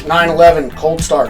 911 cold start.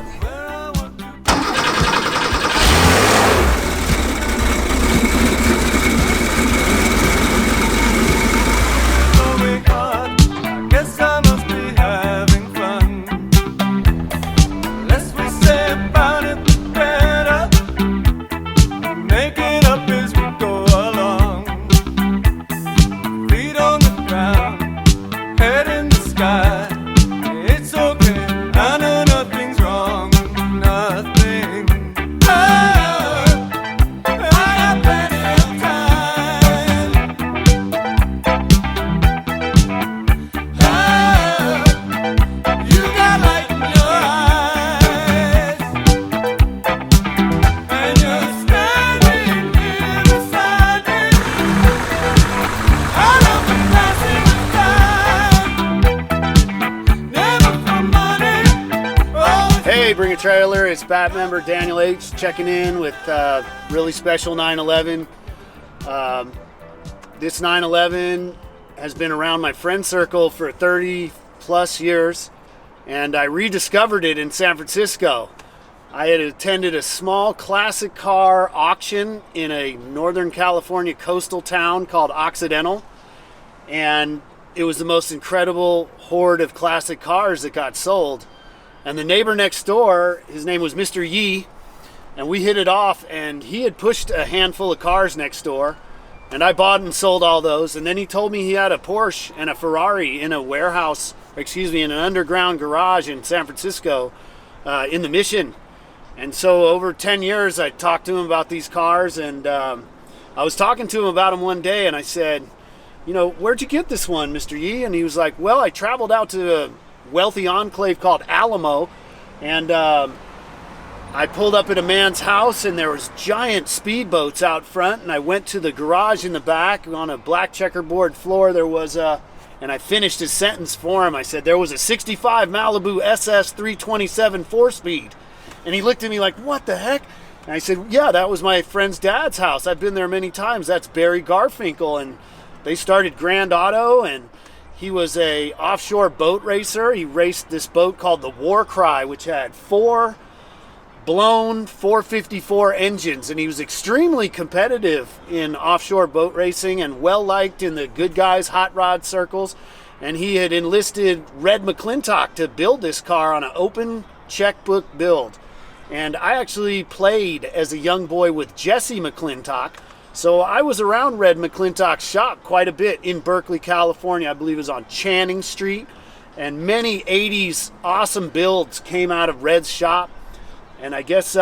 Hey, Bring a Trailer, it's BaT member Daniel H. checking in with really special 911. This 911 has been around my friend circle for 30 plus years, and I rediscovered it in San Francisco. I had attended a small classic car auction in a Northern California coastal town called Occidental, and it was the most incredible horde of classic cars that got sold. And the neighbor next door, his name was Mr. Yee, and we hit it off, and he had pushed a handful of cars next door, and I bought and sold all those. And then he told me he had a Porsche and a Ferrari in a warehouse, in an underground garage in San Francisco, in the Mission. And so over 10 years, I talked to him about these cars, and I was talking to him about them one day, and I said, you know, where'd you get this one, Mr. Yee? And he was like, well, I traveled out to a wealthy enclave called Alamo, and I pulled up at a man's house, and there was giant speedboats out front, and I went to the garage in the back on a black checkerboard floor. There was a, and I finished his sentence for him. I said, there was a 65 Malibu SS 327 4-speed. And he looked at me like, what the heck? And I said, yeah, that was my friend's dad's house. I've been there many times. That's Barry Garfinkel, and they started Grand Auto, and he was a offshore boat racer. He raced this boat called the War Cry, which had 4 blown 454 engines, and he was extremely competitive in offshore boat racing and well liked in the good guys hot rod circles. And he had enlisted Red McClintock to build this car on an open checkbook build. And I actually played as a young boy with Jesse McClintock. So I was around Red McClintock's shop quite a bit in Berkeley, California. I believe it was on Channing Street. And many 80s awesome builds came out of Red's shop. And I guess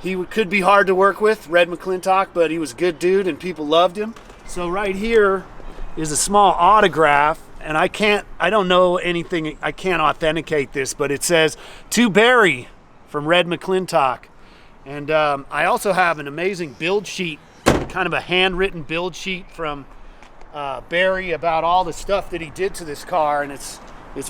he could be hard to work with, Red McClintock, but he was a good dude and people loved him. So right here is a small autograph, and I don't know anything, I can't authenticate this, but it says, to Barry from Red McClintock. And I also have an amazing build sheet, kind of a handwritten build sheet from Barry about all the stuff that he did to this car, and it's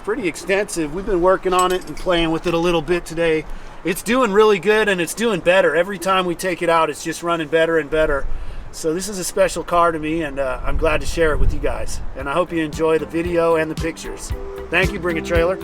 pretty extensive. We've been working on it and playing with it a little bit today. It's doing really good, and it's doing better. Every time we take it out, it's just running better and better. So this is a special car to me, and I'm glad to share it with you guys. And I hope you enjoy the video and the pictures. Thank you, Bring a Trailer.